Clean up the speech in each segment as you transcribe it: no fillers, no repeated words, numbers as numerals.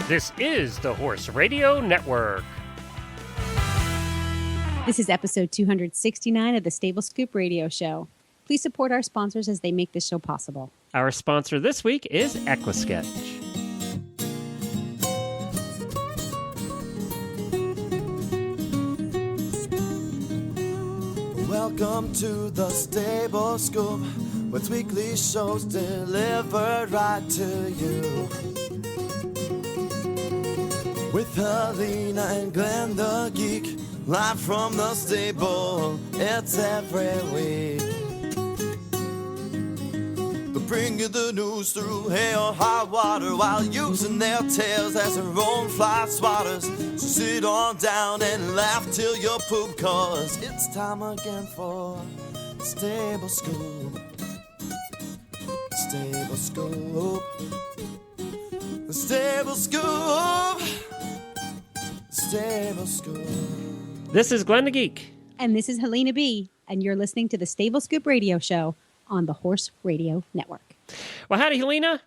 This is the Horse Radio Network. This is episode 269 of the Stable Scoop Radio Show. Please support our sponsors as they make this show possible. Our sponsor this week is Equisketch. Welcome to the Stable Scoop, with weekly shows delivered right to you. With Helena and Glenn the Geek, live from the stable, it's every week. They bring you the news through hail or high water, while using their tails as their own fly swatters. So sit on down and laugh till you poop, cause it's time again for Stable Scoop. Stable Scoop. The Stable Scoop. Stable Scoop. This is Glenn the Geek. And this is Helena B. And you're listening to the Stable Scoop Radio Show on the Horse Radio Network. Well, howdy, Helena.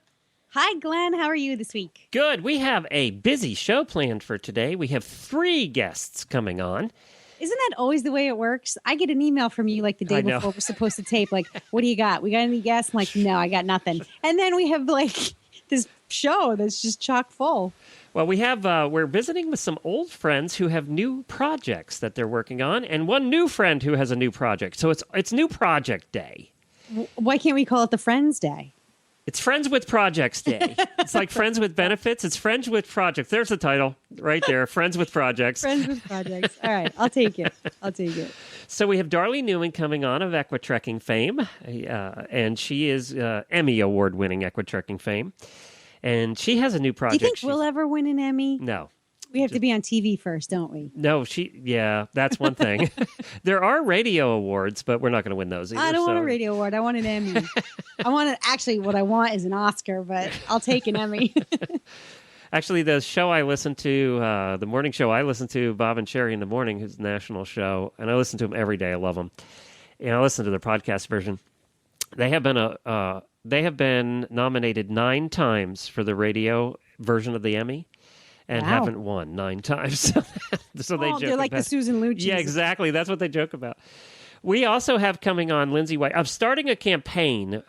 Hi, Glenn. How are you this week? Good. We have a busy show planned for today. We have 3 guests coming on. Isn't that always the way it works? I get an email from you like the day before we're supposed to tape. Like, what do you got? We got any guests? I'm like, no, I got nothing. And then we have like this show that's just chock full. Well, we have we're visiting with some old friends who have new projects that they're working on, and one new friend who has a new project. So it's New Project Day. Why can't we call it the Friends Day? It's Friends with Projects Day. It's like Friends with Benefits. It's Friends with Projects. There's the title right there, Friends with Projects. Friends with Projects. All right, I'll take it. So we have Darley Newman coming on of Equitrekking fame, and she is Emmy Award-winning Equitrekking fame. And she has a new project. Do you think we'll ever win an Emmy? No. We have to be on TV first, don't we? No, that's one thing. There are radio awards, but we're not going to win those either. I don't want a radio award. I want an Emmy. What I want is an Oscar, but I'll take an Emmy. Actually, the show I listen to, the morning show I listen to, Bob and Sherry in the Morning, his national show, and I listen to them every day. I love them. And I listen to their podcast version. They have been nominated 9 times for the radio version of the Emmy. And haven't won 9 times. So they joke they're like about, the Susan Lucci. Yeah, exactly. That's what they joke about. We also have coming on Lindsay White. I'm starting a campaign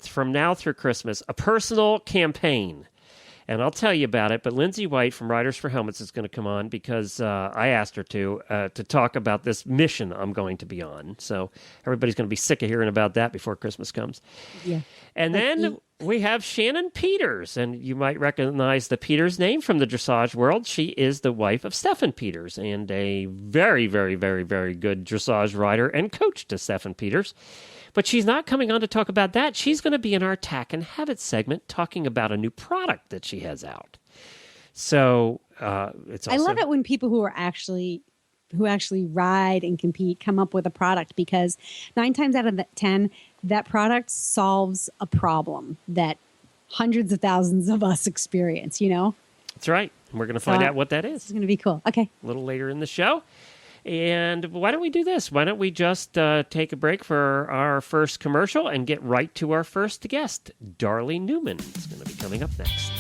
from now through Christmas, a personal campaign. And I'll tell you about it. But Lindsay White from Riders for Helmets is going to come on because I asked her to talk about this mission I'm going to be on. So everybody's going to be sick of hearing about that before Christmas comes. Yeah. And then we have Shannon Peters, and you might recognize the Peters name from the dressage world. She is the wife of Stefan Peters and a very, very, very, very good dressage rider and coach to Stefan Peters. But she's not coming on to talk about that. She's going to be in our Tack and Habit segment talking about a new product that she has out. So it's also... I love it when people who actually ride and compete come up with a product, because 9 times out of 10, that product solves a problem that hundreds of thousands of us experience, you know? That's right. We're going to find out what that is. It's going to be cool. Okay. A little later in the show. And why don't we do this? Why don't we just take a break for our first commercial and get right to our first guest, Darley Newman is going to be coming up next.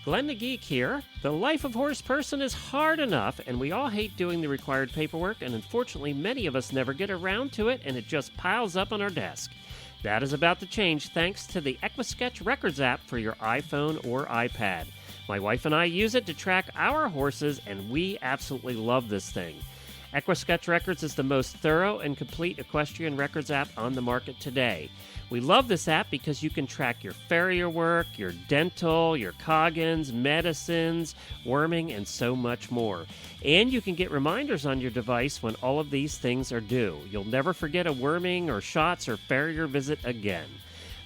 Glenn the Geek here. The life of horse person is hard enough, and we all hate doing the required paperwork, and unfortunately many of us never get around to it, and it just piles up on our desk. That is about to change thanks to the Equisketch Records app for your iPhone or iPad. My wife and I use it to track our horses, and we absolutely love this thing. Equisketch Records is the most thorough and complete equestrian records app on the market today. We love this app because you can track your farrier work, your dental, your coggins, medicines, worming, and so much more. And you can get reminders on your device when all of these things are due. You'll never forget a worming or shots or farrier visit again.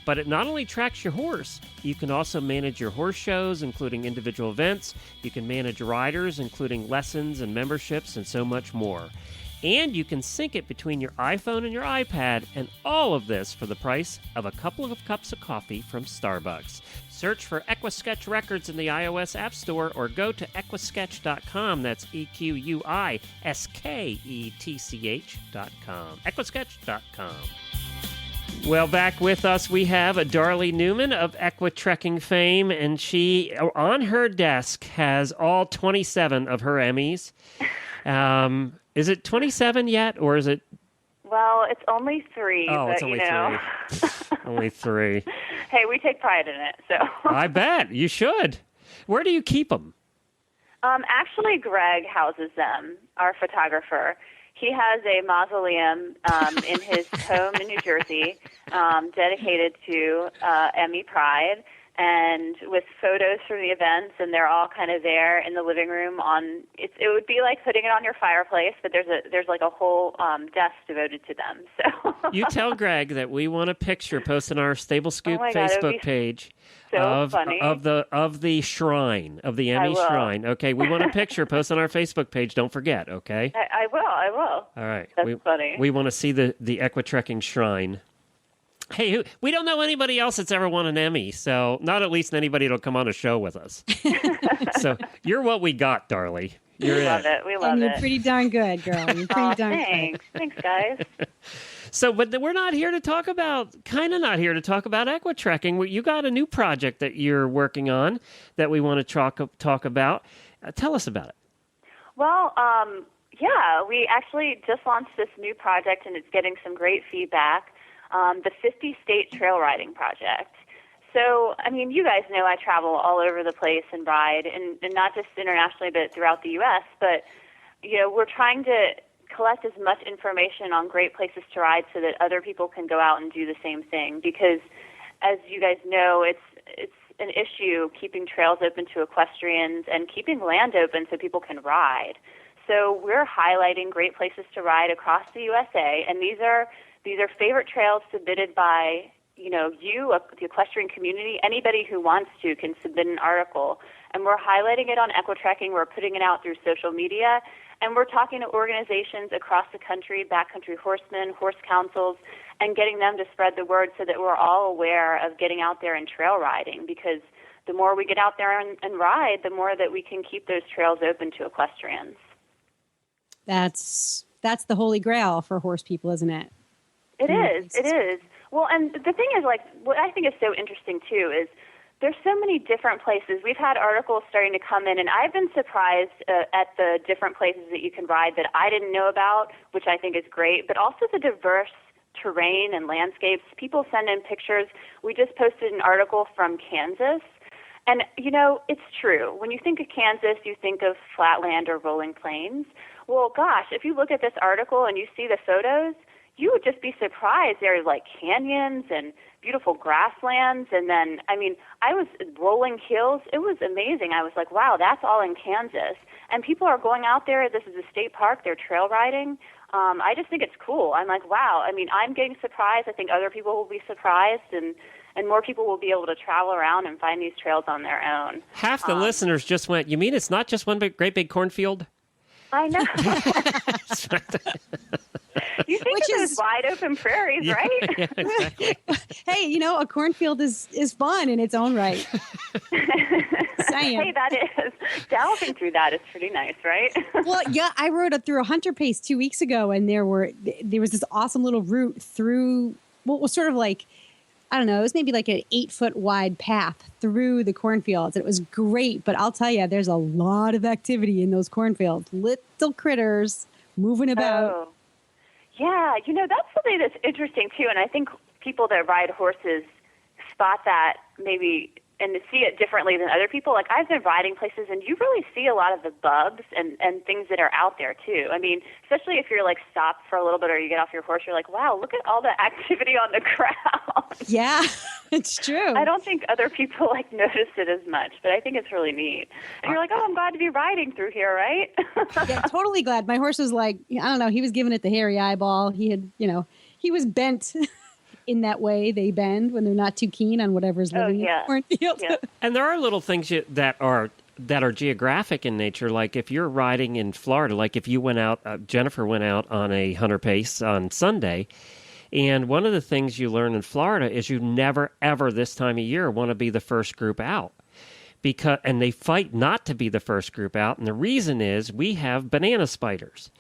But it not only tracks your horse, you can also manage your horse shows, including individual events. You can manage riders, including lessons and memberships, and so much more. And you can sync it between your iPhone and your iPad, and all of this for the price of a couple of cups of coffee from Starbucks. Search for Equisketch Records in the iOS App Store or go to equisketch.com. That's EQUISKETCH.com. Equisketch.com. Well, back with us, we have a Darley Newman of Equitrekking fame, and she, on her desk, has all 27 of her Emmys. Is it 27 yet, or is it? Well, it's only 3. Oh, but, it's only 3. Only 3. Hey, we take pride in it, so. I bet. You should. Where do you keep them? Actually, Greg houses them, our photographer. He has a mausoleum in his home in New Jersey dedicated to Emmy Pride, and with photos from the events, and they're all kind of there in the living room. It would be like putting it on your fireplace, but there's like a whole desk devoted to them. So you tell Greg that we want a picture posted on our Stable Scoop God, Facebook page funny. of the shrine, of the Emmy shrine. Okay, we want a picture posted on our Facebook page. Don't forget. Okay, I will. All right, that's funny. We want to see the Equitrekking shrine. Hey, we don't know anybody else that's ever won an Emmy, so not at least anybody that'll come on a show with us. So you're what we got, Darley. We love it. We love and it. you're pretty darn good, girl. You're pretty darn thanks. Thanks, guys. So, but we're not here to talk about Equitrekking. You got a new project that you're working on that we want to talk about. Tell us about it. Well, yeah, we actually just launched this new project, and it's getting some great feedback. The 50-State Trail Riding Project. So, I mean, you guys know I travel all over the place and ride, and not just internationally, but throughout the U.S. But, you know, we're trying to collect as much information on great places to ride so that other people can go out and do the same thing. Because, as you guys know, it's an issue keeping trails open to equestrians and keeping land open so people can ride. So we're highlighting great places to ride across the USA, and these are favorite trails submitted by, you, the equestrian community. Anybody who wants to can submit an article. And we're highlighting it on Equitrekking. We're putting it out through social media. And we're talking to organizations across the country, backcountry horsemen, horse councils, and getting them to spread the word so that we're all aware of getting out there and trail riding. Because the more we get out there and ride, the more that we can keep those trails open to equestrians. That's the holy grail for horse people, isn't it? It is. Well, and the thing is, like, what I think is so interesting, too, is there's so many different places. We've had articles starting to come in, and I've been surprised at the different places that you can ride that I didn't know about, which I think is great, but also the diverse terrain and landscapes. People send in pictures. We just posted an article from Kansas, and, it's true. When you think of Kansas, you think of flatland or rolling plains. Well, gosh, if you look at this article and you see the photos, you would just be surprised. There are like canyons and beautiful grasslands. And then, I was rolling hills. It was amazing. I was like, wow, that's all in Kansas. And people are going out there. This is a state park. They're trail riding. I just think it's cool. I'm like, wow. I'm getting surprised. I think other people will be surprised, and more people will be able to travel around and find these trails on their own. Half the listeners just went, you mean it's not just one great big cornfield? I know. You think of those wide open prairies, right? Yeah, exactly. Hey, a cornfield is fun in its own right. Hey, that is. Galloping through that is pretty nice, right? Well, yeah, I rode through a hunter pace 2 weeks ago, and there was this awesome little route through what was sort of like, I don't know, it was maybe like an 8-foot wide path through the cornfields. It was great, but I'll tell you, there's a lot of activity in those cornfields. Little critters moving about. Oh. Yeah, that's something that's interesting, too, and I think people that ride horses spot that maybe and to see it differently than other people. Like, I've been riding places, and you really see a lot of the bugs and things that are out there, too. Especially if you're, like, stopped for a little bit or you get off your horse, you're like, wow, look at all the activity on the ground. Yeah, it's true. I don't think other people, like, notice it as much, but I think it's really neat. And you're like, oh, I'm glad to be riding through here, right? Yeah, totally glad. My horse was like, I don't know, he was giving it the hairy eyeball. He had, he was bent in that way they bend when they're not too keen on whatever's living in the cornfield. Yeah. And there are little things that are geographic in nature. Like if you're riding in Florida, like if you went out, Jennifer went out on a hunter pace on Sunday, and one of the things you learn in Florida is you never, ever this time of year want to be the first group out. And they fight not to be the first group out, and the reason is we have banana spiders.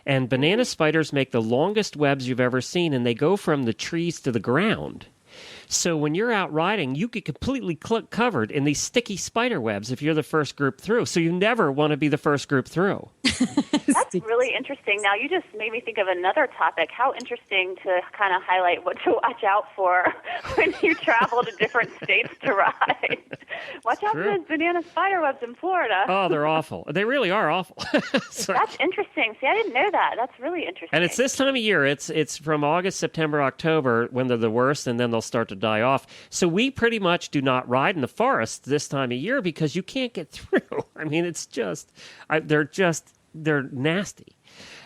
And banana spiders make the longest webs you've ever seen, and they go from the trees to the ground. So when you're out riding, you get completely covered in these sticky spider webs if you're the first group through. So you never want to be the first group through. That's really interesting. Now, you just made me think of another topic. How interesting to kind of highlight what to watch out for when you travel to different states to ride. Watch out for those banana spider webs in Florida. Oh, they're awful. They really are awful. So, that's interesting. See, I didn't know that. That's really interesting. and it's this time of year. It's from August, September, October when they're the worst, and then they'll start to die off. So we pretty much do not ride in the forest this time of year because you can't get through. I mean, it's just, they're nasty.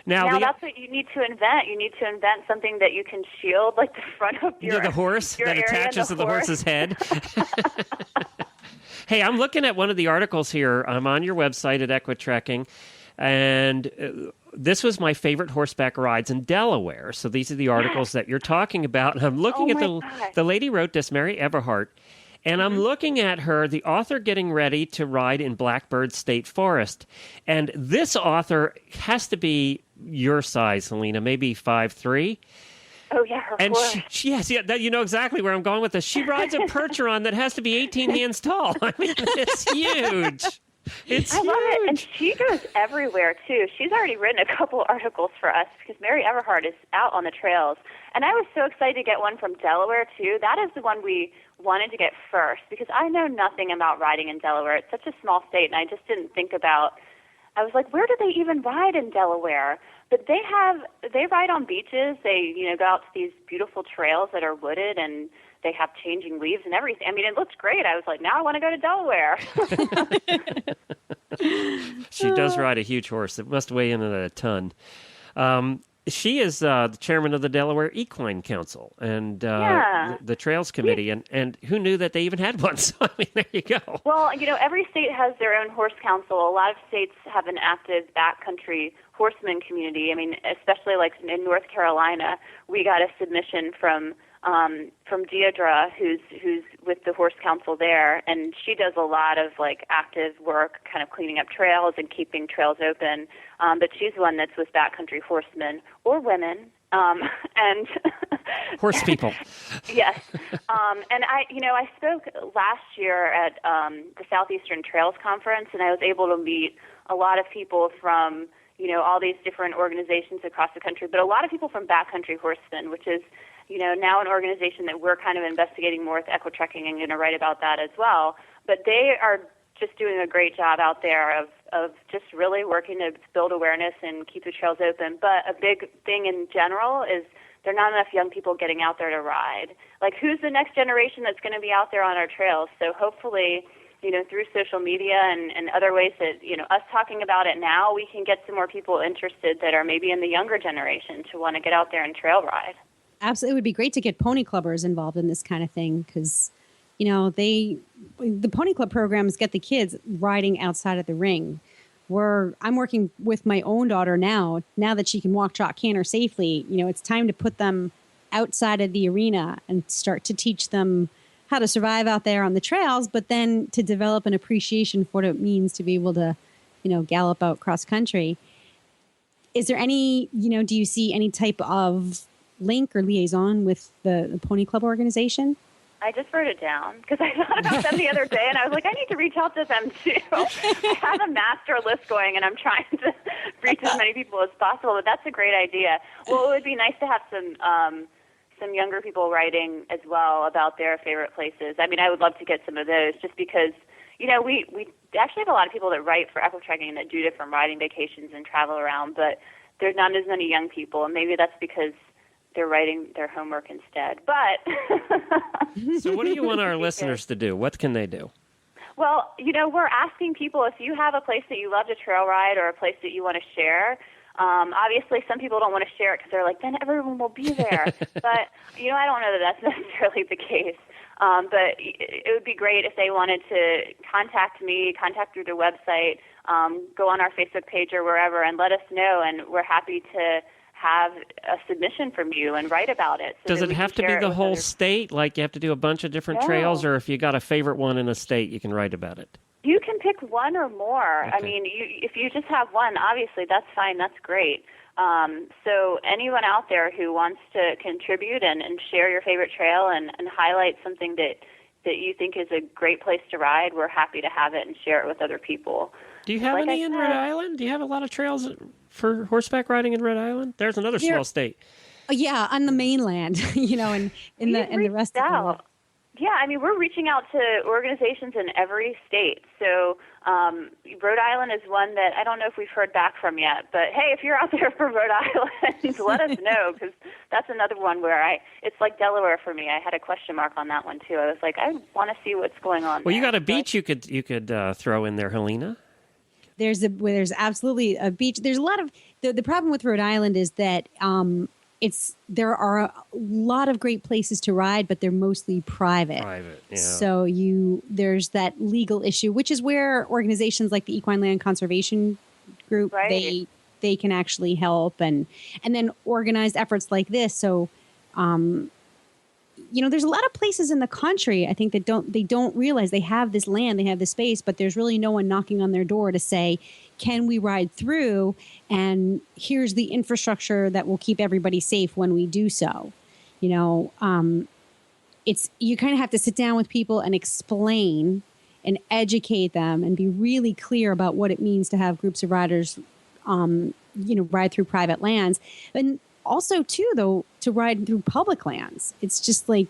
Now that's what you need to invent. You need to invent something that you can shield, like the front of your the horse your that area, attaches to the horse's head. Hey, I'm looking at one of the articles here. I'm on your website at Equitrekking, and this was my favorite horseback rides in Delaware. So these are the articles that you're talking about. And I'm looking at the lady wrote this, Mary Everhart. And I'm looking at her, the author getting ready to ride in Blackbird State Forest. And this author has to be your size, Helena, maybe 5'3". Oh, yeah, her and horse. You know exactly where I'm going with this. She rides a Percheron that has to be 18 hands tall. I mean, it's huge. I love it. And she goes everywhere, too. She's already written a couple articles for us because Mary Everhart is out on the trails. And I was so excited to get one from Delaware, too. That is the one we wanted to get first because I know nothing about riding in Delaware. It's such a small state, and I just didn't think about – I was like, where do they even ride in Delaware? But they ride on beaches. They, go out to these beautiful trails that are wooded, and they have changing leaves and everything. I mean, it looks great. I was like, now I want to go to Delaware. She does ride a huge horse. It must weigh in at a ton. She is the chairman of the Delaware Equine Council and the Trails Committee. And who knew that they even had one? So, I mean, there you go. Well, every state has their own horse council. A lot of states have an active backcountry horseman community. I mean, especially like in North Carolina, we got a submission from Deidre, who's with the horse council there, and she does a lot of like active work, kind of cleaning up trails and keeping trails open. But she's the one that's with backcountry horsemen or women, and horse people. Yes, and I spoke last year at the Southeastern Trails Conference, and I was able to meet a lot of people from all these different organizations across the country, but a lot of people from backcountry horsemen, which is now an organization that we're kind of investigating more with Equitrekking and going to write about that as well. But they are just doing a great job out there of just really working to build awareness and keep the trails open. But a big thing in general is there are not enough young people getting out there to ride. Like, who's the next generation that's going to be out there on our trails? So hopefully, through social media and other ways that, us talking about it now, we can get some more people interested that are maybe in the younger generation to want to get out there and trail ride. Absolutely. It would be great to get pony clubbers involved in this kind of thing because, the pony club programs get the kids riding outside of the ring. I'm working with my own daughter now that she can walk, trot, canter safely. It's time to put them outside of the arena and start to teach them how to survive out there on the trails, but then to develop an appreciation for what it means to be able to, gallop out cross country. Is there any, do you see any type of link or liaison with the Pony Club organization? I just wrote it down because I thought about them the other day, and I was like, I need to reach out to them too. I have a master list going, and I'm trying to reach as many people as possible, but that's a great idea. Well, it would be nice to have some younger people writing as well about their favorite places. I mean, I would love to get some of those just because, we actually have a lot of people that write for Equitrekking that do different riding vacations and travel around, but there's not as many young people, and maybe that's because they're writing their homework instead. But so what do you want our listeners to do? What can they do? Well, we're asking people if you have a place that you love to trail ride or a place that you want to share. Obviously, some people don't want to share it because they're like, then everyone will be there. But, I don't know that that's necessarily the case. But it would be great if they wanted to contact me, contact through the website, go on our Facebook page or wherever and let us know. And we're happy to have a submission from you and write about it. Does it have to be the whole state? Like you have to do a bunch of different trails, or if you got a favorite one in a state, you can write about it? You can pick one or more. Okay. I mean, if you just have one, obviously that's fine. That's great. So anyone out there who wants to contribute and share your favorite trail and highlight something that you think is a great place to ride, we're happy to have it and share it with other people. Do you have Like any I in said- Rhode Island? Do you have a lot of trails for horseback riding in Rhode Island? There's another There- small state. Yeah, on the mainland, and in the rest of the world. Yeah, I mean, we're reaching out to organizations in every state. So Rhode Island is one that I don't know if we've heard back from yet. But, hey, if you're out there from Rhode Island, let us know, because that's another one where it's like Delaware for me. I had a question mark on that one, too. I was like, I want to see what's going on Well, you there. got a beach you could throw in there, Helena. There's absolutely a beach. There's a lot of the problem with Rhode Island is that there are a lot of great places to ride, but they're mostly private. Private, yeah. So there's that legal issue, which is where organizations like the Equine Land Conservation Group Right. they can actually help and then organized efforts like this. So there's a lot of places in the country, I think, that don't realize they have this land, they have this space, but there's really no one knocking on their door to say, can we ride through? And here's the infrastructure that will keep everybody safe when we do so. You kind of have to sit down with people and explain and educate them and be really clear about what it means to have groups of riders, ride through private lands. And also, too, though, to ride through public lands. It's just like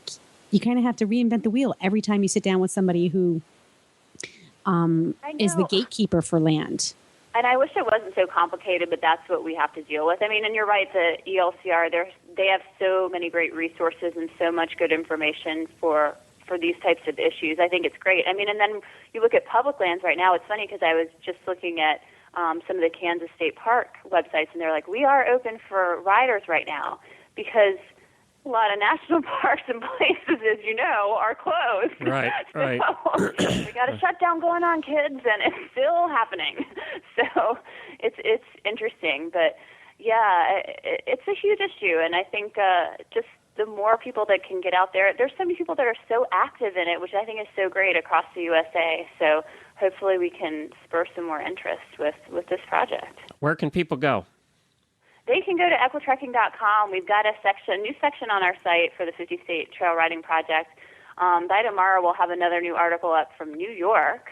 you kind of have to reinvent the wheel every time you sit down with somebody who is the gatekeeper for land. And I wish it wasn't so complicated, but that's what we have to deal with. I mean, and you're right, the ELCR, they have so many great resources and so much good information for these types of issues. I think it's great. I mean, and then you look at public lands right now. It's funny because I was just looking at some of the Kansas State Park websites, and they're like, we are open for riders right now because a lot of national parks and places, as you know, are closed. Right, right. So we got a shutdown going on, kids, and it's still happening. So it's interesting, but yeah, it's a huge issue, and I think just the more people that can get out there, there's so many people that are so active in it, which I think is so great across the USA. So hopefully we can spur some more interest with this project. Where can people go? They can go to equitrekking.com. We've got a new section on our site for the 50 State Trail Riding Project. By tomorrow, we'll have another new article up from New York.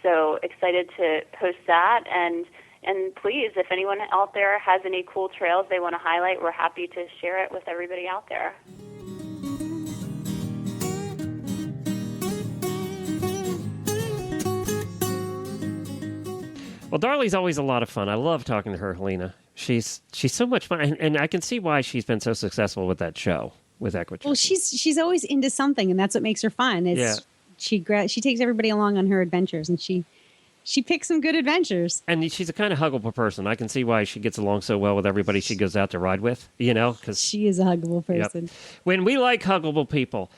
So excited to post that. And please, if anyone out there has any cool trails they want to highlight, we're happy to share it with everybody out there. Well, Darley's always a lot of fun. I love talking to her, Helena. She's so much fun, and I can see why she's been so successful with that show with Equitrekking. Well, she's always into something, and that's what makes her fun. She takes everybody along on her adventures, and she picks some good adventures. And she's a kind of huggable person. I can see why she gets along so well with everybody she goes out to ride with, because she is a huggable person. Yep. When we like huggable people.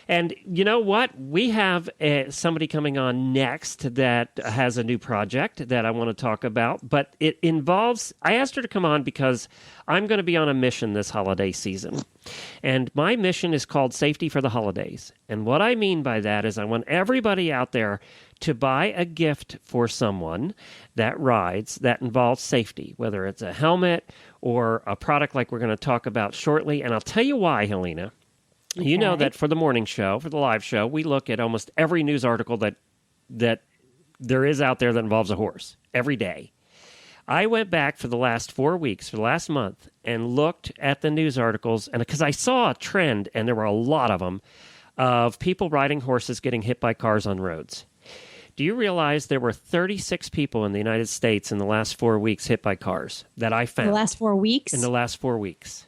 And you know what? We have somebody coming on next that has a new project that I want to talk about. But it involves, I asked her to come on because I'm going to be on a mission this holiday season. And my mission is called Safety for the Holidays. And what I mean by that is I want everybody out there to buy a gift for someone that rides that involves safety, whether it's a helmet or a product like we're going to talk about shortly. And I'll tell you why, Helena. Okay. You know that for the morning show, for the live show, we look at almost every news article that there is out there that involves a horse every day. I went back for the last 4 weeks, for the last month, and looked at the news articles, and because I saw a trend, and there were a lot of them, of people riding horses getting hit by cars on roads. Do you realize there were 36 people in the United States in the last 4 weeks hit by cars that I found? In the last 4 weeks? In the last 4 weeks.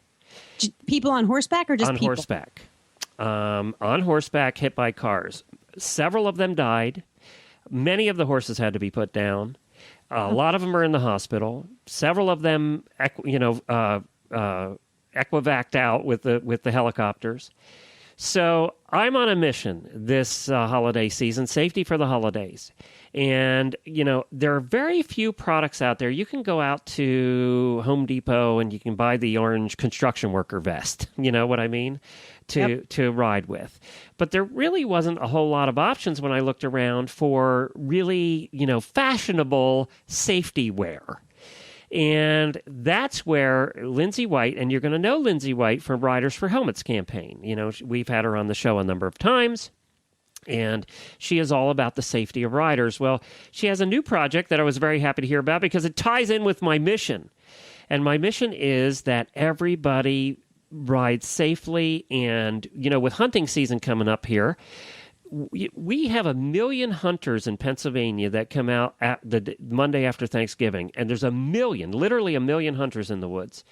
People on horseback or just people? On horseback. On horseback, hit by cars. Several of them died. Many of the horses had to be put down. A lot of them are in the hospital. Several of them, equivac'd out with the helicopters. So I'm on a mission this holiday season, safety for the holidays. And, there are very few products out there. You can go out to Home Depot and you can buy the orange construction worker vest. You know what I mean? To ride with. But there really wasn't a whole lot of options when I looked around for really, fashionable safety wear. And that's where Lindsay White, and you're going to know Lindsay White from Riders for Helmets campaign. You know, we've had her on the show a number of times, and she is all about the safety of riders. Well, she has a new project that I was very happy to hear about because it ties in with my mission. And my mission is that everybody rides safely. And, you know, with hunting season coming up here, we have 1 million hunters in Pennsylvania that come out at the Monday after Thanksgiving, and there's literally 1 million hunters in the woods.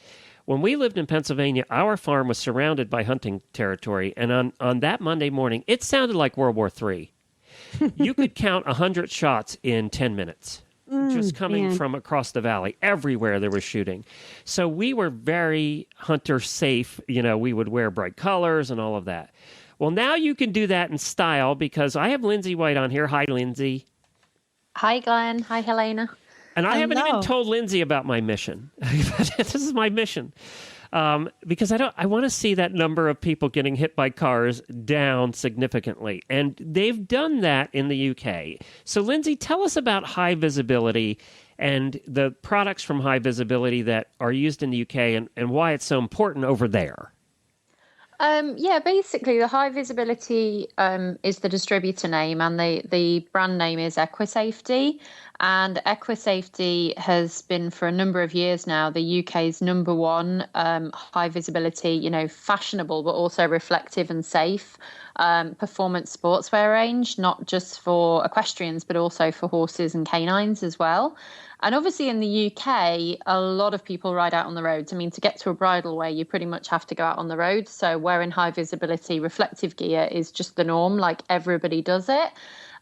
When we lived in Pennsylvania, our farm was surrounded by hunting territory, and on that Monday morning, it sounded like World War III. You could count 100 shots in 10 minutes. Just coming from across the valley. Everywhere there was shooting. So we were very hunter safe. You know, we would wear bright colors and all of that. Well, now you can do that in style because I have Lindsay White on here. Hi, Lindsay. Hi, Glenn. Hi, Helena. And I haven't even told Lindsay about my mission. This is my mission. Because I want to see that number of people getting hit by cars down significantly. And they've done that in the UK. So, Lindsay, tell us about High Visibility and the products from High Visibility that are used in the UK and why it's so important over there. Basically the High Visibility is the distributor name, and the brand name is EquiSafety. And EquiSafety has been for a number of years now the UK's number one high visibility, you know, fashionable but also reflective and safe performance sportswear range, not just for equestrians but also for horses and canines as well. And obviously in the UK, a lot of people ride out on the roads. I mean, to get to a bridle wear, you pretty much have to go out on the road. So wearing high visibility reflective gear is just the norm, like everybody does it.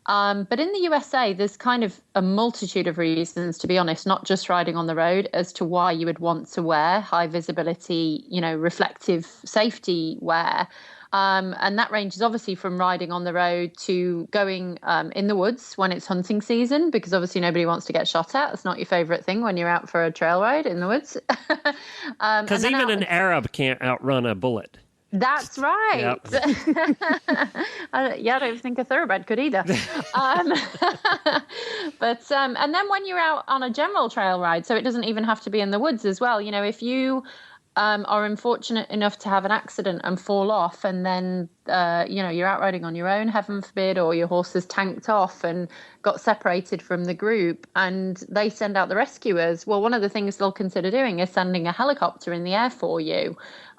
But in the USA, there's kind of a multitude of reasons, to be honest, not just riding on the road, as to why you would want to wear high visibility, you know, reflective safety wear. And that ranges obviously from riding on the road to going in the woods when it's hunting season, because obviously nobody wants to get shot at. It's not your favorite thing when you're out for a trail ride in the woods. Because even an Arab can't outrun a bullet. That's right. Yep. I don't think a thoroughbred could either. But and then when you're out on a general trail ride, so it doesn't even have to be in the woods as well. You know, if you are unfortunate enough to have an accident and fall off, and then you're out riding on your own, heaven forbid, or your horse has tanked off and got separated from the group, and they send out the rescuers. Well, one of the things they'll consider doing is sending a helicopter in the air for you.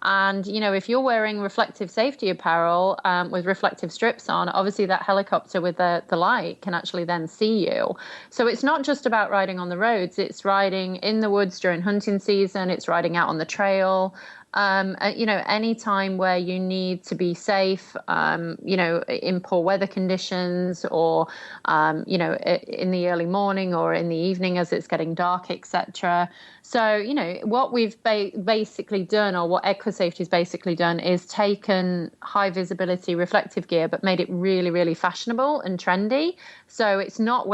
And, you know, if you're wearing reflective safety apparel with reflective strips on, obviously that helicopter with the light can actually then see you. So it's not just about riding on the roads. It's riding in the woods during hunting season. It's riding out on the trail. Any time where you need to be safe, in poor weather conditions, or, in the early morning or in the evening as it's getting dark, etc. So, you know, what we've basically done, or what EquiSafety has basically done, is taken high visibility reflective gear, but made it really, really fashionable and trendy. So it's not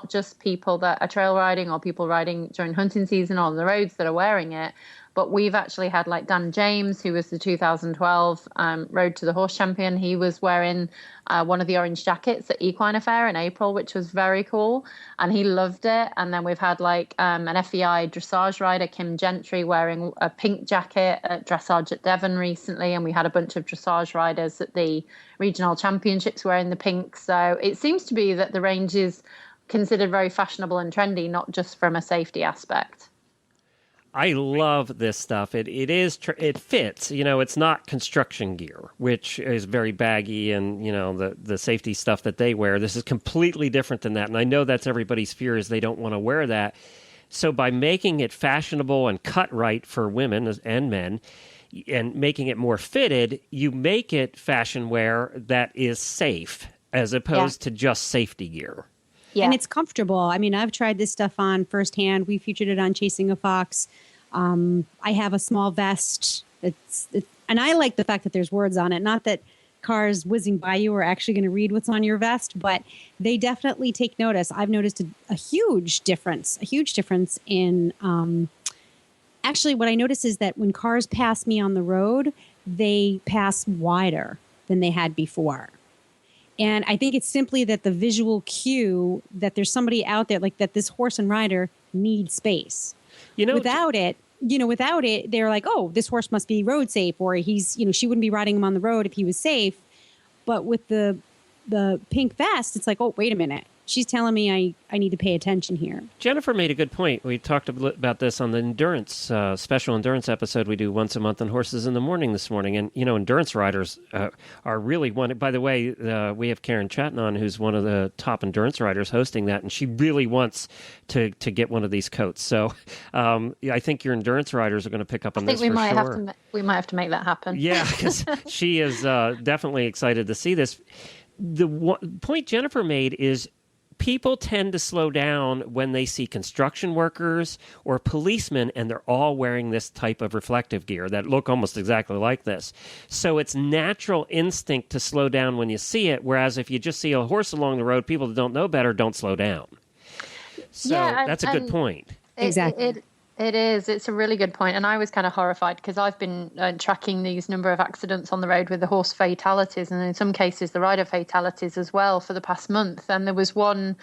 just people that are trail riding or people riding during hunting season on the roads that are wearing it. But we've actually had like Dan James, who was the 2012 Road to the Horse champion. He was wearing one of the orange jackets at Equine Affair in April, which was very cool. And he loved it. And then we've had like an FEI dressage rider, Kim Gentry, wearing a pink jacket at Dressage at Devon recently. And we had a bunch of dressage riders at the regional championships wearing the pink. So it seems to be that the range is considered very fashionable and trendy, not just from a safety aspect. I love this stuff. It fits. You know, it's not construction gear, which is very baggy, and, you know, the safety stuff that they wear. This is completely different than that. And I know that's everybody's fear, is they don't want to wear that. So by making it fashionable and cut right for women and men, and making it more fitted, you make it fashion wear that is safe, as opposed to just safety gear. Yeah. And it's comfortable. I mean, I've tried this stuff on firsthand. We featured it on Chasing a Fox. I have a small vest. And I like the fact that there's words on it. Not that cars whizzing by you are actually going to read what's on your vest, but they definitely take notice. I've noticed a huge difference in actually what I notice is that when cars pass me on the road, they pass wider than they had before. And I think it's simply that the visual cue that there's somebody out there, like that this horse and rider need space. Without it, they're like, oh, this horse must be road safe, or he's, she wouldn't be riding him on the road if he was safe. But with the pink vest, it's like, oh, wait a minute. She's telling me I need to pay attention here. Jennifer made a good point. We talked about this on the endurance, special endurance episode we do once a month on Horses in the Morning this morning. And, endurance riders are really one. By the way, we have Karen Chatton on, who's one of the top endurance riders hosting that, and she really wants to get one of these coats. So I think your endurance riders are going to pick up on this for sure. We might have to make that happen. Yeah, because she is definitely excited to see this. The point Jennifer made is, people tend to slow down when they see construction workers or policemen, and they're all wearing this type of reflective gear that look almost exactly like this. So it's natural instinct to slow down when you see it, whereas if you just see a horse along the road, people that don't know better don't slow down. So that's a good point. Exactly. It is. It's a really good point. And I was kind of horrified because I've been tracking these number of accidents on the road with the horse fatalities, and in some cases the rider fatalities as well, for the past month. And there was one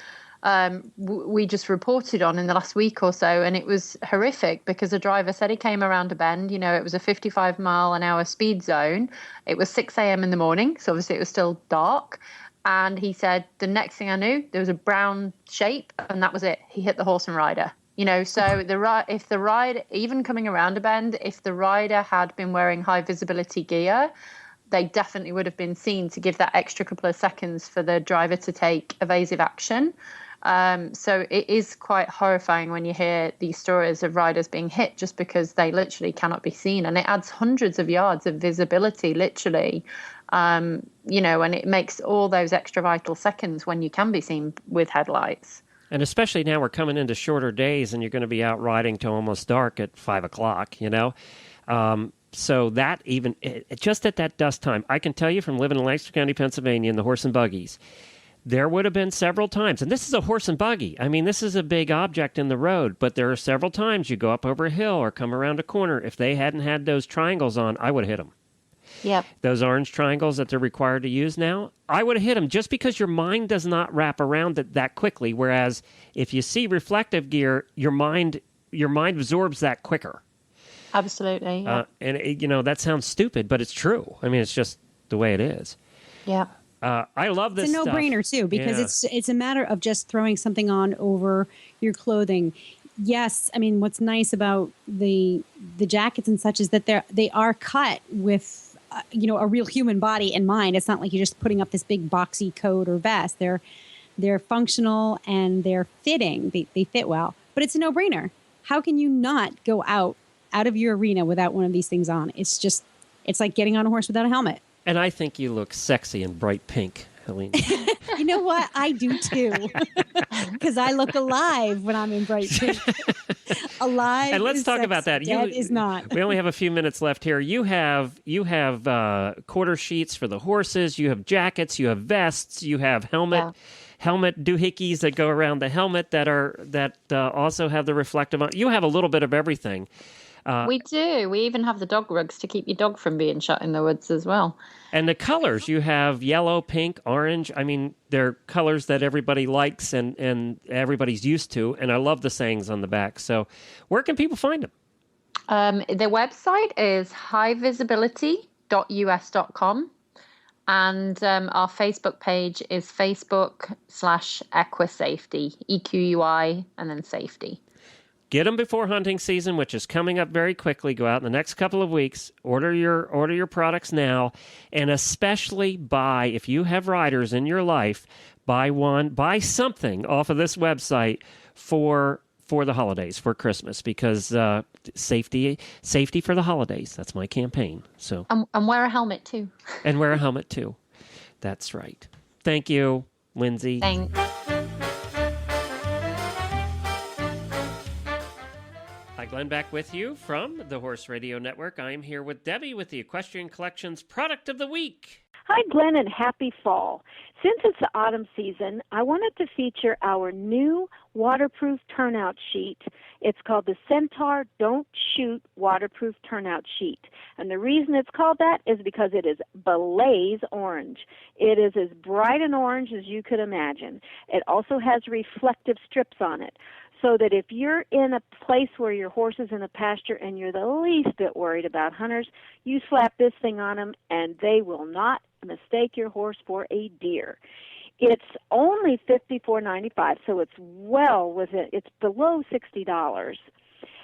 we just reported on in the last week or so, and it was horrific because the driver said he came around a bend. It was a 55-mile-an-hour speed zone. It was 6 a.m. in the morning, so obviously it was still dark. And he said, the next thing I knew, there was a brown shape, and that was it. He hit the horse and rider. So if the rider, even coming around a bend, if the rider had been wearing high visibility gear, they definitely would have been seen to give that extra couple of seconds for the driver to take evasive action. So it is quite horrifying when you hear these stories of riders being hit just because they literally cannot be seen. And it adds hundreds of yards of visibility, literally, and it makes all those extra vital seconds when you can be seen with headlights. And especially now we're coming into shorter days, and you're going to be out riding till almost dark at 5 o'clock, So that even, just at that dusk time, I can tell you from living in Lancaster County, Pennsylvania, in the horse and buggies, there would have been several times, and this is a horse and buggy. I mean, this is a big object in the road, but there are several times you go up over a hill or come around a corner. If they hadn't had those triangles on, I would have hit them. Yep. Those orange triangles that they're required to use now, I would have hit them just because your mind does not wrap around it that quickly. Whereas if you see reflective gear, your mind absorbs that quicker. Absolutely. Yeah. And that sounds stupid, but it's true. I mean, it's just the way it is. Yeah. I love this. It's a no-brainer too, because it's a matter of just throwing something on over your clothing. Yes, I mean, what's nice about the jackets and such is that they are cut with a real human body in mind. It's not like you're just putting up this big boxy coat or vest. They're functional and they're fitting. They fit well. But it's a no-brainer. How can you not go out of your arena without one of these things on? It's like getting on a horse without a helmet. And I think you look sexy in bright pink, Helene. You know what? I do too. Because I look alive when I'm in bright pink. Alive. And let's talk sexy. about that. Dead is not. We only have a few minutes left here. You have quarter sheets for the horses. You have jackets. You have vests. You have helmet doohickeys that go around the helmet that also have the reflective on. You have a little bit of everything. We do. We even have the dog rugs to keep your dog from being shut in the woods as well. And the colors, you have yellow, pink, orange. I mean, they're colors that everybody likes and everybody's used to. And I love the sayings on the back. So where can people find them? The website is highvisibility.us.com. And our Facebook page is Facebook.com/EquiSafety, EQUI, and then safety. Get them before hunting season, which is coming up very quickly. Go out in the next couple of weeks. Order your products now, and especially if you have riders in your life, buy something off of this website for the holidays, for Christmas, because safety for the holidays. That's my campaign. So and wear a helmet too. And wear a helmet too. That's right. Thank you, Lindsay. Thanks. Hi, Glenn, back with you from the Horse Radio Network. I'm here with Debbie with the Equestrian Collections Product of the Week. Hi, Glenn, and happy fall. Since it's the autumn season, I wanted to feature our new waterproof turnout sheet. It's called the Centaur Don't Shoot Waterproof Turnout Sheet. And the reason it's called that is because it is Blaze Orange. It is as bright an orange as you could imagine. It also has reflective strips on it. so that if you're in a place where your horse is in a pasture and you're the least bit worried about hunters, you slap this thing on them and they will not mistake your horse for a deer. It's only $54.95, so it's well within, it's below $60.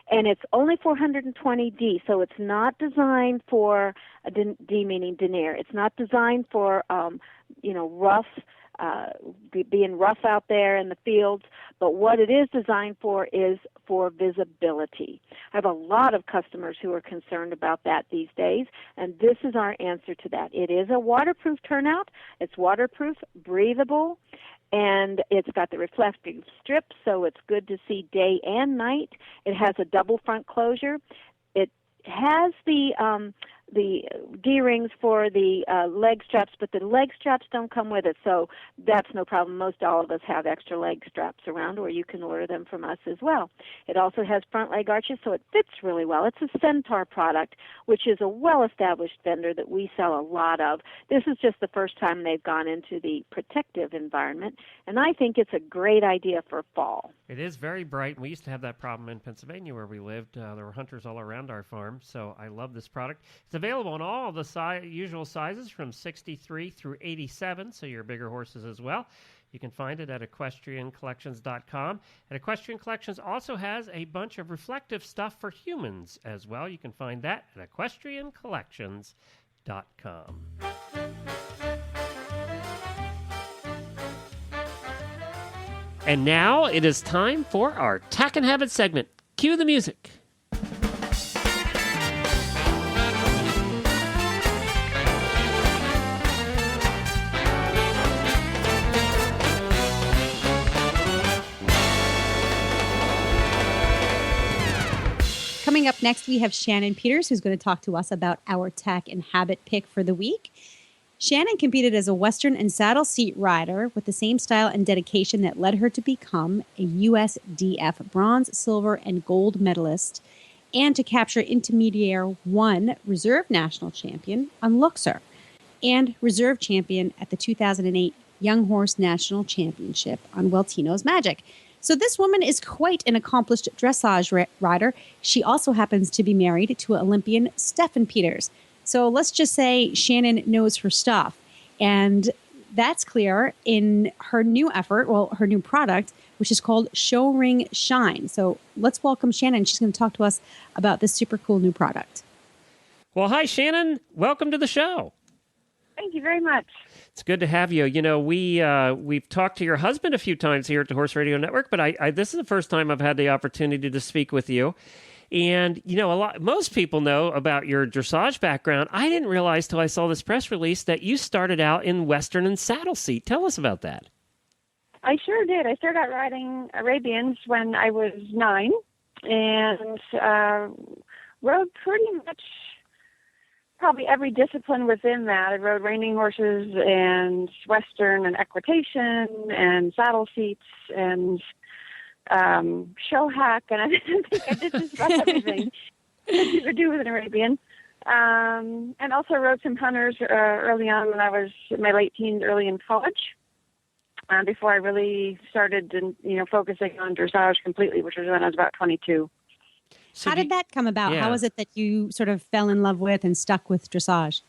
And it's only 420D, so it's not designed for a D meaning denier. It's not designed for rough, being rough out there in the fields. But what it is designed for is for visibility. I have a lot of customers who are concerned about that these days, and this is our answer to that. It is a waterproof turnout. It's waterproof, breathable, and it's got the reflective strip, so it's good to see day and night. It has a double front closure. It has the D-rings for the leg straps, but the leg straps don't come with it, so that's no problem. Most all of us have extra leg straps around, or you can order them from us as well. It also has front leg arches, so it fits really well. It's a Centaur product, which is a well-established vendor that we sell a lot of. This is just the first time they've gone into the protective environment, and I think it's a great idea for fall. It is very bright. We used to have that problem in Pennsylvania where we lived. There were hunters all around our farm, so I love this product. It's available in all the usual sizes from 63 through 87, so your bigger horses as well. You can find it at equestriancollections.com. And Equestrian Collections also has a bunch of reflective stuff for humans as well. You can find that at equestriancollections.com. And now it is time for our Tack and Habit segment. Cue the music. Coming up next, we have Shannon Peters, who's going to talk to us about our Tack and Habit pick for the week. Shannon competed as a Western and saddle seat rider with the same style and dedication that led her to become a USDF bronze, silver, and gold medalist, and to capture Intermediate 1 Reserve National Champion on Luxor, and Reserve Champion at the 2008 Young Horse National Championship on Weltino's Magic. So this woman is quite an accomplished dressage rider. She also happens to be married to Olympian Stefan Peters. So let's just say Shannon knows her stuff. And that's clear in her new effort, her new product, which is called Show Ring Shine. So let's welcome Shannon. She's going to talk to us about this super cool new product. Well, hi, Shannon. Welcome to the show. Thank you very much. It's good to have you. You know, we've talked to your husband a few times here at the Horse Radio Network, but this is the first time I've had the opportunity to speak with you. And, you know, most people know about your dressage background. I didn't realize till I saw this press release that you started out in Western and saddle seat. Tell us about that. I sure did. I started out riding Arabians when I was 9 and rode pretty much probably every discipline within that. I rode reining horses and Western and equitation and saddle seats and show hack, and I think I did just about everything that you could do with an Arabian. And also rode some hunters early on when I was in my late teens, early in college, before I really started, focusing on dressage completely, which was when I was about 22. So how did that come about? Yeah. How was it that you sort of fell in love with and stuck with dressage?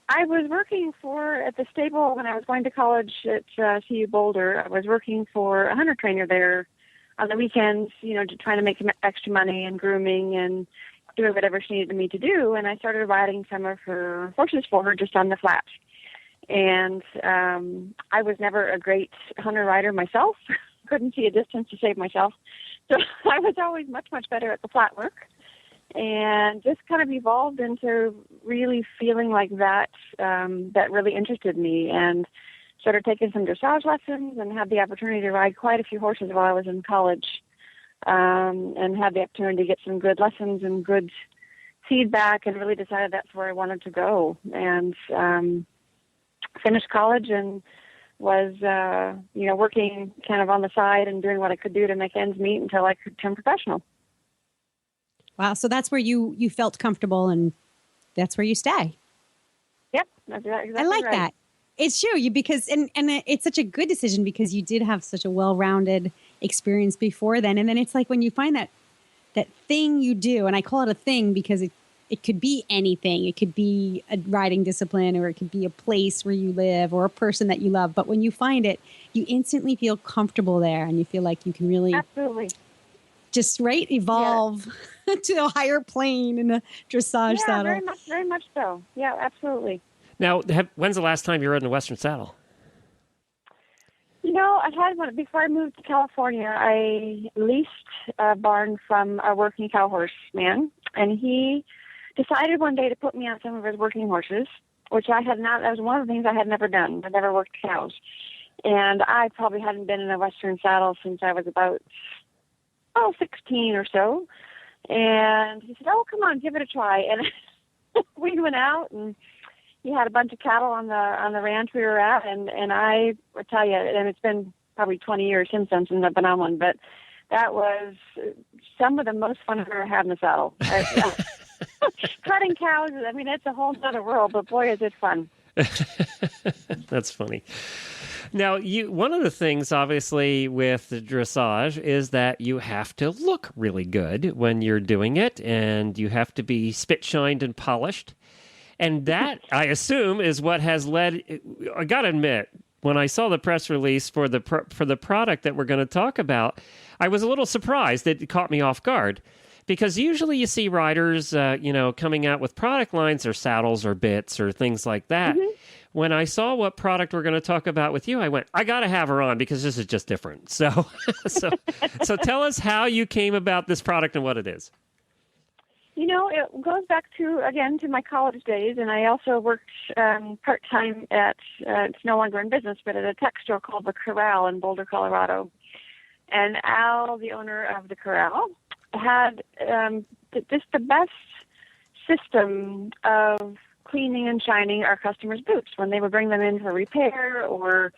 I was working at the stable when I was going to college at CU Boulder. I was working for a hunter trainer there on the weekends, trying to make some extra money and grooming and doing whatever she needed me to do. And I started riding some of her horses for her just on the flat. And I was never a great hunter rider myself. Couldn't see a distance to save myself. So I was always much, much better at the flat work. And just kind of evolved into really feeling like that really interested me, and started taking some dressage lessons and had the opportunity to ride quite a few horses while I was in college, and had the opportunity to get some good lessons and good feedback, and really decided that's where I wanted to go. And finished college and was, working kind of on the side and doing what I could do to make ends meet until I could turn professional. Wow. So that's where you felt comfortable, and that's where you stay. Yep. That's exactly I like right. that. It's true. Because it's such a good decision because you did have such a well-rounded experienced before then. And then it's like when you find that thing you do, and I call it a thing because it could be anything. It could be a riding discipline, or it could be a place where you live, or a person that you love. But when you find it, you instantly feel comfortable there, and you feel like you can really Absolutely. just evolve to a higher plane in a dressage saddle. Very much so. Yeah, absolutely. Now, when's the last time you rode in a Western saddle? You know, I had one before I moved to California. I leased a barn from a working cow horse man, and he decided one day to put me on some of his working horses, which I had not. That was one of the things I had never done. I never worked cows, and I probably hadn't been in a Western saddle since I was about 16 or so. And he said, "Oh, come on, give it a try." And we went out, and he had a bunch of cattle on the ranch we were at, and I would tell you, and it's been probably 20 years since I've been on one, but that was some of the most fun I've ever had in the saddle. Cutting cows, I mean, it's a whole other world, but boy, is it fun. That's funny. Now, one of the things, obviously, with the dressage is that you have to look really good when you're doing it, and you have to be spit-shined and polished. And that, I assume, is what has led. I got to admit, when I saw the press release for the product that we're going to talk about, I was a little surprised. It caught me off guard, because usually you see riders, coming out with product lines or saddles or bits or things like that. Mm-hmm. When I saw what product we're going to talk about with you, I went, I got to have her on because this is just different. So tell us how you came about this product and what it is. You know, it goes back to my college days, and I also worked part-time at, it's no longer in business, but at a tech store called The Corral in Boulder, Colorado. And Al, the owner of The Corral, had just the best system of cleaning and shining our customers' boots. When they would bring them in for repair or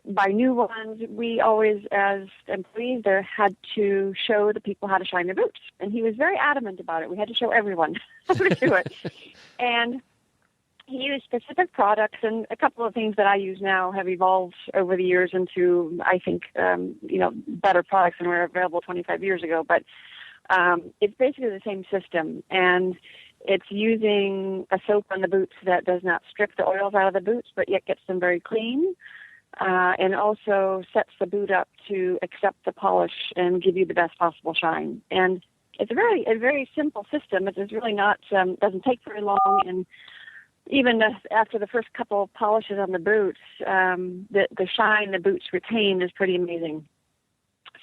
buy new ones, we always, as employees there, had to show the people how to shine their boots. And he was very adamant about it. We had to show everyone how to do it. And he used specific products, and a couple of things that I use now have evolved over the years into, I think, better products than were available 25 years ago. But it's basically the same system. And it's using a soap on the boots that does not strip the oils out of the boots, but yet gets them very clean. And also sets the boot up to accept the polish and give you the best possible shine. And it's a very simple system. It's really not, doesn't take very long. And even after the first couple of polishes on the boots, the shine the boots retain is pretty amazing.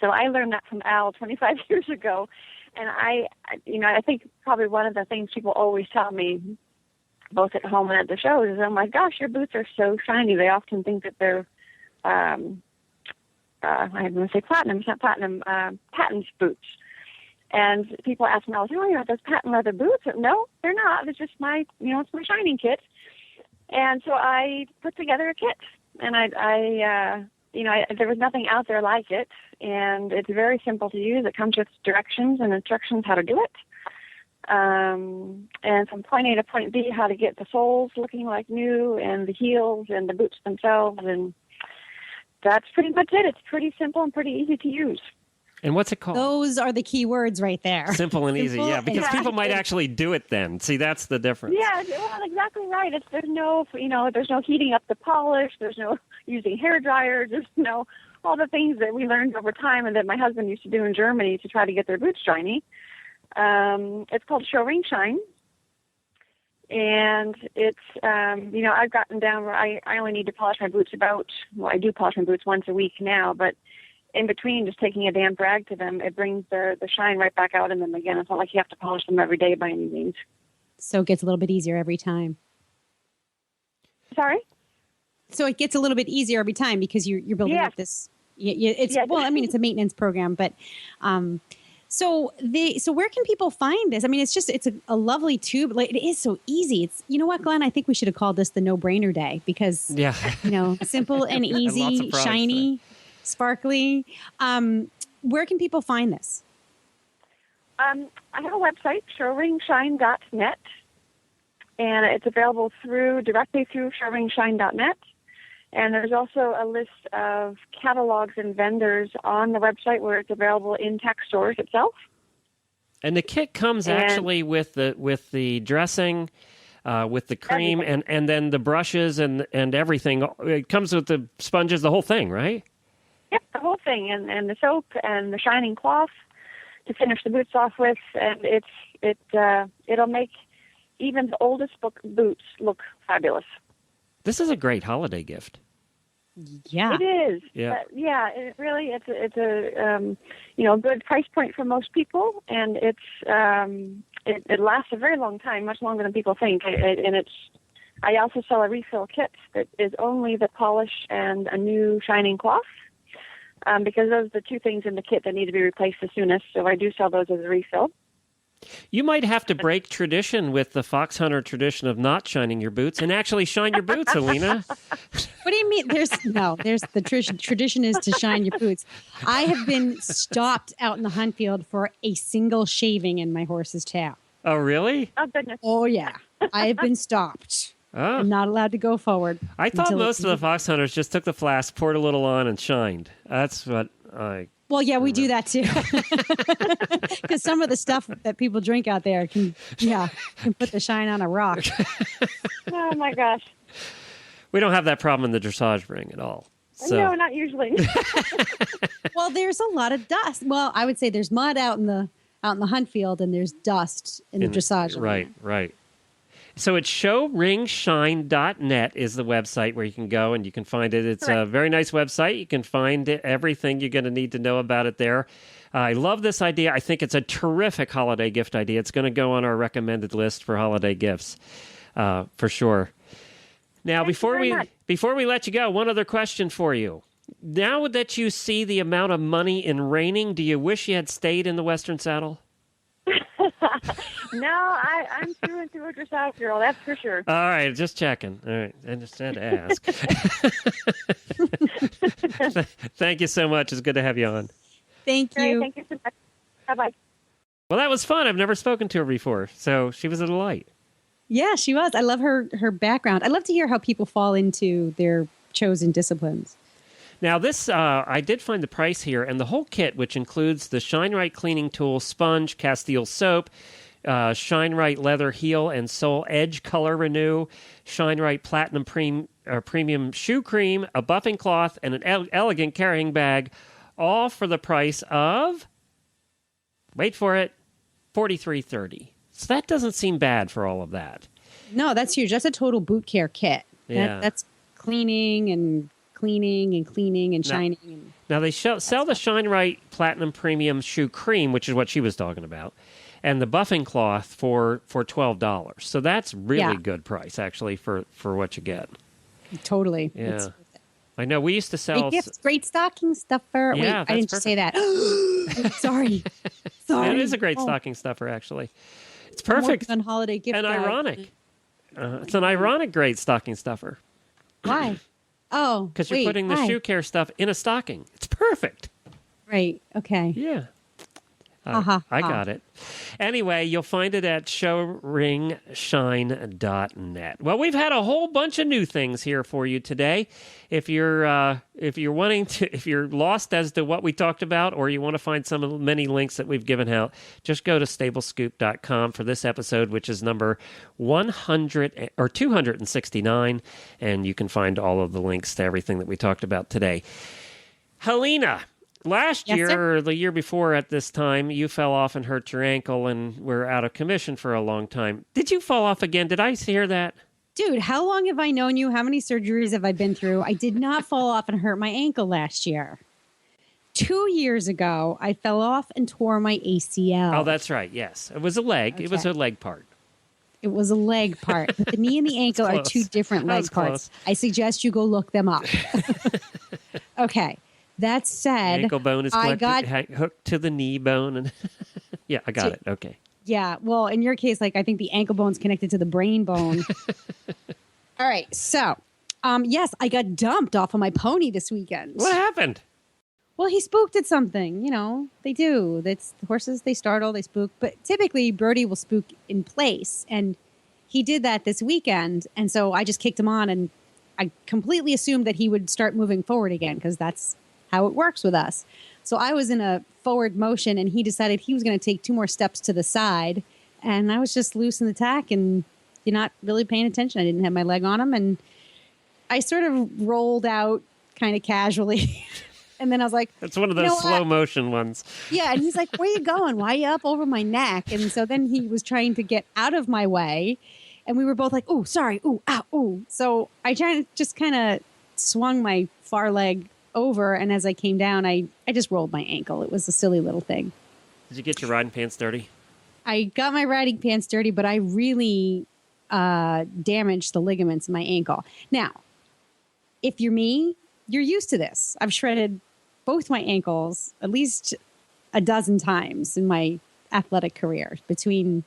So I learned that from Al 25 years ago. And I think probably one of the things people always tell me, both at home and at the shows, is, oh my gosh, your boots are so shiny. They often think that they're, I'm going to say platinum, it's not platinum, patent boots. And people ask me all the time, those patent leather boots? No, they're not. It's just my, it's my shining kit. And so I put together a kit, and there was nothing out there like it. And it's very simple to use. It comes with directions and instructions how to do it. And from point A to point B, how to get the soles looking like new, and the heels and the boots themselves. And that's pretty much it. It's pretty simple and pretty easy to use. And what's it called? Those are the key words right there. Simple and easy, yeah, because people might actually do it then. See, that's the difference. Yeah, well, exactly right. There's no heating up the polish. There's no using hair dryers. There's no all the things that we learned over time and that my husband used to do in Germany to try to get their boots shiny. It's called Show Ring Shine. And it's, I've gotten down where I only need to polish my boots I do polish my boots once a week now, but in between just taking a damp rag to them, it brings the shine right back out in them again. It's not like you have to polish them every day by any means. So it gets a little bit easier every time. Sorry? So it gets a little bit easier every time because you're building up this. Well, I mean, it's a maintenance program, but so where can people find this? I mean, it's a lovely tube. Like, it is so easy. It's, you know what, Glenn? I think we should have called this the No-Brainer Day because simple and easy, shiny, sparkly. Where can people find this? I have a website, showringshine.net, and it's available directly through showringshine.net. And there's also a list of catalogs and vendors on the website where it's available in tech stores itself. And the kit comes actually with the dressing, with the cream, and then the brushes and everything. It comes with the sponges, the whole thing, right? Yep, the whole thing, and the soap and the shining cloth to finish the boots off with, and it'll make even the oldest boots look fabulous. This is a great holiday gift. Yeah, it is. Yeah, it really it's a good price point for most people, and it lasts a very long time, much longer than people think. I also sell a refill kit that is only the polish and a new shining cloth, because those are the two things in the kit that need to be replaced the soonest. So I do sell those as a refill. You might have to break tradition with the fox hunter tradition of not shining your boots and actually shine your boots, Alina. What do you mean? There's the tradition is to shine your boots. I have been stopped out in the hunt field for a single shaving in my horse's tail. Oh, really? Oh, goodness. Oh, yeah. I have been stopped. Oh. I'm not allowed to go forward. I thought most of the fox hunters just took the flask, poured a little on, and shined. That's what I... Well, yeah, we do that too. Because some of the stuff that people drink out there can put the shine on a rock. Oh, my gosh. We don't have that problem in the dressage ring at all. So. No, not usually. Well, there's a lot of dust. Well, I would say there's mud out in the hunt field, and there's dust in the dressage ring. Right. So it's showringshine.net is the website where you can go and you can find it. It's a very nice website. You can find everything you're going to need to know about it there. I love this idea. I think it's a terrific holiday gift idea. It's going to go on our recommended list for holiday gifts, for sure. Now, before we let you go, one other question for you. Now that you see the amount of money in reining, do you wish you had stayed in the Western Saddle? No, I'm through and through a dressage girl, that's for sure. All right, just checking. All right, I just had to ask. Thank you so much. It's good to have you on. Thank you. Thank you so much. Bye-bye. Well, that was fun. I've never spoken to her before, so she was a delight. Yeah, she was. I love her background. I love to hear how people fall into their chosen disciplines. Now, this, I did find the price here, and the whole kit, which includes the Shine Right cleaning tool, sponge, Castile soap, Shine Right leather heel and sole edge color renew, Shine Right platinum premium shoe cream, a buffing cloth, and an elegant carrying bag, all for the price of, wait for it, $43.30. So that doesn't seem bad for all of that. No, that's huge. That's a total boot care kit. Yeah. That's cleaning and shining. Now they sell the Shine Right Platinum Premium Shoe Cream, which is what she was talking about, and the buffing cloth for $12. So that's really good price, actually, for what you get. Totally. Yeah. I know. We used to sell... Great stocking stuffer. Yeah, wait, I didn't just say that. Sorry. That is a great stocking stuffer, actually. It's perfect. On holiday gift and guide. ironic. It's an ironic great stocking stuffer. Why? Oh, because you're putting the shoe care stuff in a stocking. It's perfect. Right. Okay. Yeah. I got it. Anyway, you'll find it at showringshine.net. Well, we've had a whole bunch of new things here for you today. If you're lost as to what we talked about, or you want to find some of the many links that we've given out, just go to stablescoop.com for this episode, which is number 100 or 269, and you can find all of the links to everything that we talked about today. Helena. Last year, or the year before at this time, you fell off and hurt your ankle and were out of commission for a long time. Did you fall off again? Did I hear that? Dude, how long have I known you? How many surgeries have I been through? I did not fall off and hurt my ankle last year. 2 years ago, I fell off and tore my ACL. Oh, that's right. Yes. It was a leg. Okay. It was a leg part. It was a leg part. But the knee and the ankle are two different leg parts. I suggest you go look them up. Okay. That said, the ankle bone is hooked to the knee bone. And yeah, I got it. Okay. Yeah. Well, in your case, I think the ankle bone's connected to the brain bone. All right. So, yes, I got dumped off of my pony this weekend. What happened? Well, he spooked at something. You know, they do. That's the horses, they startle, they spook. But typically, Brody will spook in place. And he did that this weekend. And so I just kicked him on and I completely assumed that he would start moving forward again because that's how it works with us. So I was in a forward motion, and he decided he was going to take 2 more steps to the side, and I was just loose in the tack and you're not really paying attention. I didn't have my leg on him, and I sort of rolled out kind of casually. And then I was like, it's one of those slow motion ones. Yeah. And he's like, where you going? Why are you up over my neck? And so then he was trying to get out of my way. And we were both like, oh, sorry. Oh, ow, oh. So I just kind of swung my far leg over. And as I came down, I just rolled my ankle. It was a silly little thing. Did you get your riding pants dirty? I got my riding pants dirty, but I really damaged the ligaments in my ankle. Now, if you're me, you're used to this. I've shredded both my ankles at least a dozen times in my athletic career, between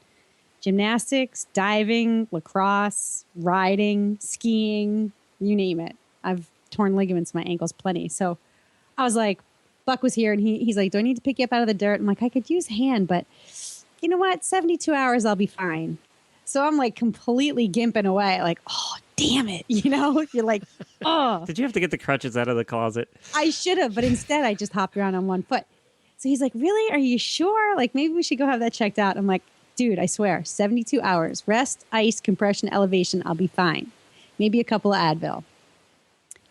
gymnastics, diving, lacrosse, riding, skiing, you name it. I've torn ligaments in my ankles plenty. So I was like, Buck was here, and he's like, do I need to pick you up out of the dirt? I'm like, I could use a hand, but you know what? 72 hours, I'll be fine. So I'm like completely gimping away, like, oh, damn it. You know, you're like, oh. Did you have to get the crutches out of the closet? I should have, but instead I just hopped around on one foot. So he's like, really? Are you sure? Like, maybe we should go have that checked out. I'm like, dude, I swear, 72 hours, rest, ice, compression, elevation, I'll be fine. Maybe a couple of Advil.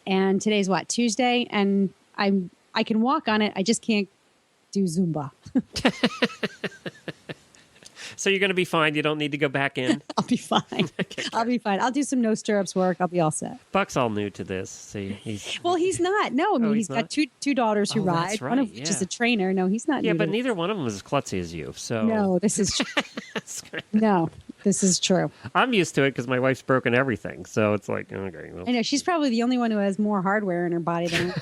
And today's what, Tuesday? And I can walk on it. I just can't do Zumba. So you're going to be fine. You don't need to go back in. I'll be fine. Okay, I'll be fine. I'll do some no stirrups work. I'll be all set. Buck's all new to this. See, he's not. No, I mean, he's got two daughters who ride. That's right, one of which is a trainer. No, he's not. Yeah, new but to neither one of them is as klutzy as you. So no, this is no, this is true. I'm used to it because my wife's broken everything. So it's like, okay. Well. I know she's probably the only one who has more hardware in her body than.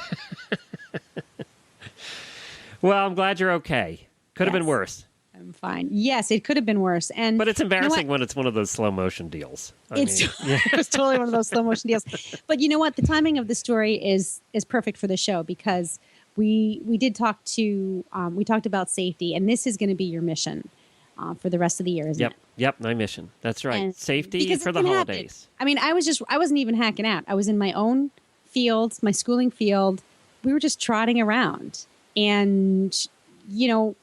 Well, I'm glad you're okay. Could have been worse. I'm fine. Yes, it could have been worse. But it's embarrassing when it's one of those slow motion deals. It was totally one of those slow motion deals. But you know what? The timing of the story is perfect for the show because we did talk to we talked about safety, and this is going to be your mission for the rest of the year, isn't it? Yep, my mission. That's right. And safety for the holidays. I mean, I wasn't even hacking out. I was in my own field, my schooling field. We were just trotting around, and you know.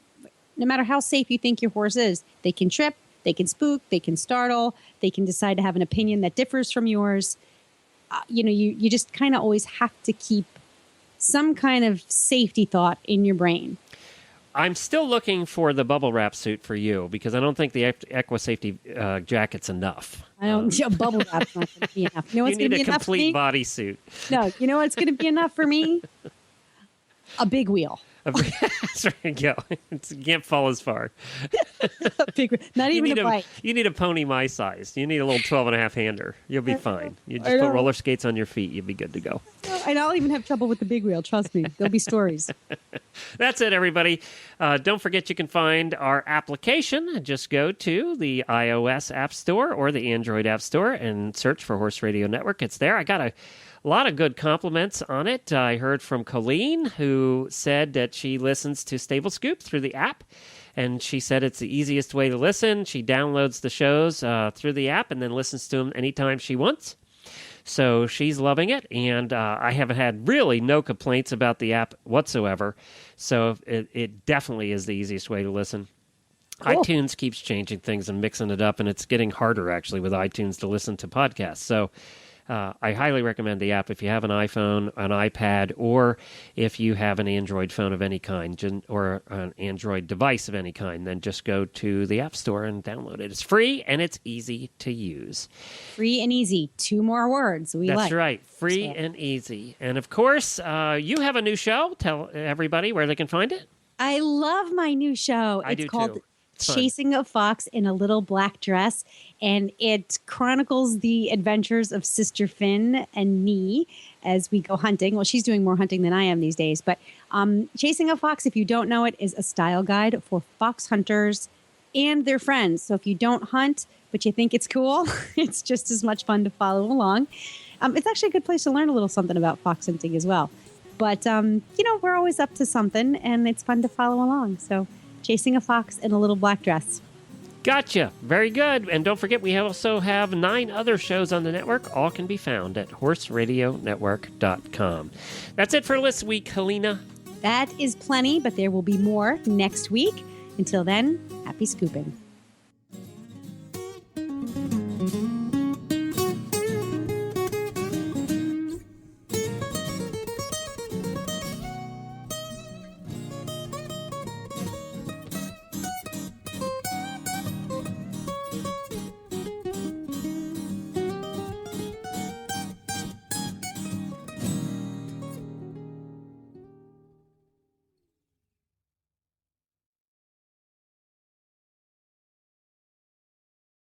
No matter how safe you think your horse is, they can trip, they can spook, they can startle, they can decide to have an opinion that differs from yours. You just kind of always have to keep some kind of safety thought in your brain. I'm still looking for the bubble wrap suit for you because I don't think the EquiSafety jacket's enough. I don't. Bubble wrap's not going to be enough. You know what's going to be enough for me? You need a complete bodysuit. No, you know what's going to be enough for me? A big wheel. That's right. Go. You can't fall as far. Not even a bike. You need a pony my size. You need a little 12.5 hander. You'll be fine. You just put roller skates on your feet. You'll be good to go. And I'll even have trouble with the big wheel. Trust me. There'll be stories. That's it, everybody. Don't forget you can find our application. Just go to the iOS App Store or the Android App Store and search for Horse Radio Network. It's there. I got a lot of good compliments on it. I heard from Colleen, who said that she listens to Stable Scoop through the app, and she said it's the easiest way to listen. She downloads the shows through the app and then listens to them anytime she wants. So she's loving it, and I haven't had really no complaints about the app whatsoever. So it definitely is the easiest way to listen. Cool. iTunes keeps changing things and mixing it up, and it's getting harder, actually, with iTunes to listen to podcasts. So I highly recommend the app if you have an iPhone, an iPad, or if you have an Android phone of any kind, or an Android device of any kind, then just go to the App Store and download it. It's free, and it's easy to use. Free and easy. 2 more words. That's right. Free and easy. And, of course, you have a new show. Tell everybody where they can find it. I love my new show. It's called Chasing a Fox in a Little Black Dress, and it chronicles the adventures of Sister Finn and me as we go hunting. Well, she's doing more hunting than I am these days, but Chasing a Fox, if you don't know it, is a style guide for fox hunters and their friends. So if you don't hunt, but you think it's cool, it's just as much fun to follow along. It's actually a good place to learn a little something about fox hunting as well. But, we're always up to something, and it's fun to follow along. So Chasing a Fox in a Little Black Dress. Gotcha. Very good. And don't forget, we also have 9 other shows on the network. All can be found at horseradionetwork.com. That's it for this week, Helena. That is plenty, but there will be more next week. Until then, happy scooping.